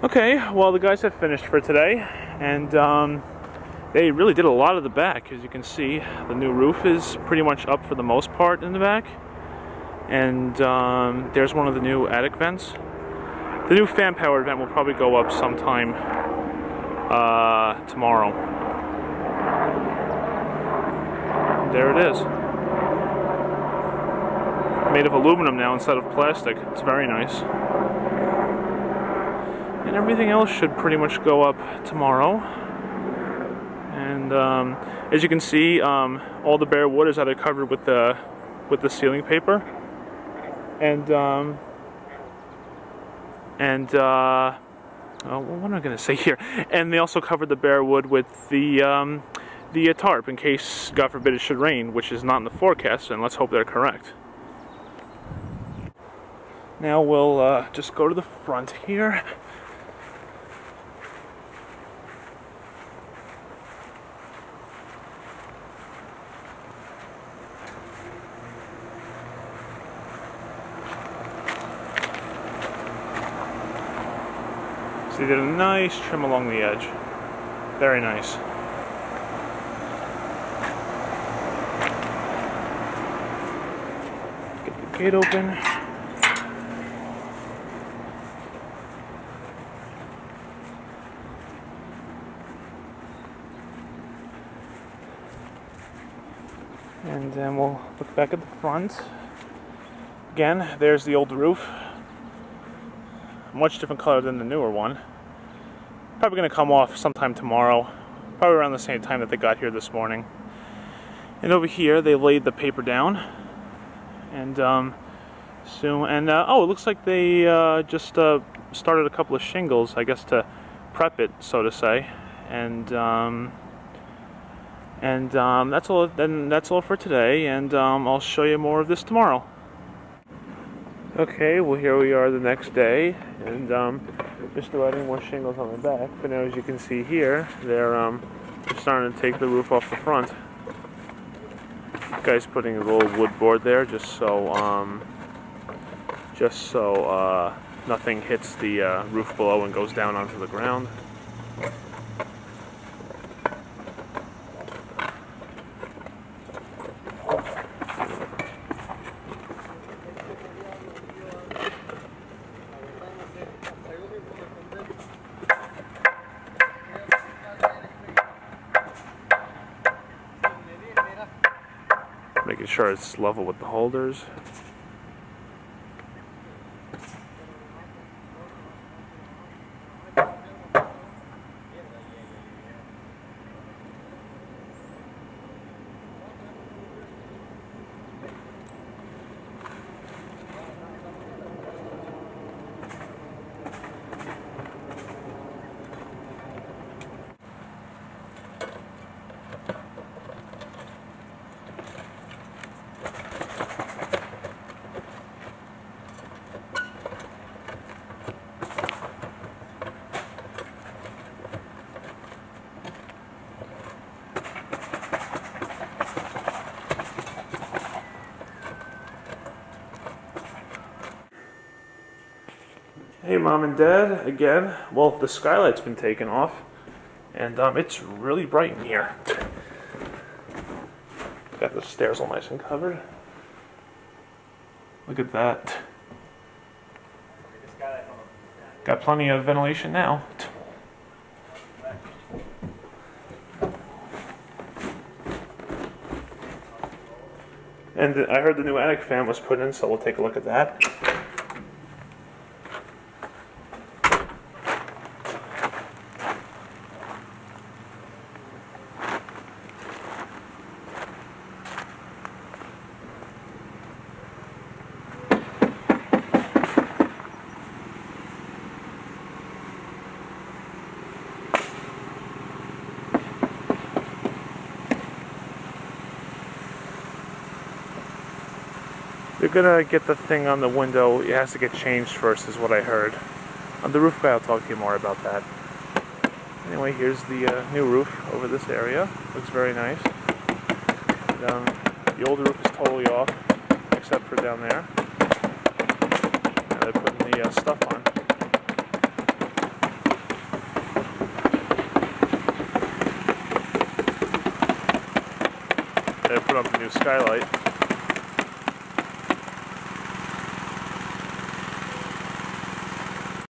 Okay, well the guys have finished for today, and they really did a lot of the back. As you can see, the new roof is pretty much up for the most part in the back, and there's one of the new attic vents. The new fan powered vent will probably go up sometime tomorrow. There it is. Made of aluminum now instead of plastic. It's very nice. And everything else should pretty much go up tomorrow. And as you can see, all the bare wood is either covered with the ceiling paper, and what am I going to say here? And they also covered the bare wood with the tarp in case, God forbid, it should rain, which is not in the forecast. And let's hope they're correct. Now we'll just go to the front here. So they did a nice trim along the edge. Very nice. Get the gate open. And then we'll look back at the front. Again, there's the old roof. Much different color than the newer one. Probably going to come off sometime tomorrow. Probably around the same time that they got here this morning. And over here, they laid the paper down. And soon. And oh, it looks like they just started a couple of shingles, I guess, to prep it, so to say. And that's all. Then that's all for today. And I'll show you more of this tomorrow. Okay, well here we are the next day, and just adding more shingles on the back. But now, as you can see here, they're starting to take the roof off the front. This guy's putting a little wood board there, just so nothing hits the roof below and goes down onto the ground. Making sure it's level with the holders. Hey Mom and Dad, again. Well, the skylight's been taken off, and it's really bright in here. Got the stairs all nice and covered. Look at that. Got plenty of ventilation now. And I heard the new attic fan was put in, so we'll take a look at that. They're gonna get the thing on the window. It has to get changed first, is what I heard. On the roof guy, I'll talk to you more about that. Anyway, here's the new roof over this area. Looks very nice. And, the old roof is totally off, except for down there. Now they're putting the stuff on. I put up a new skylight.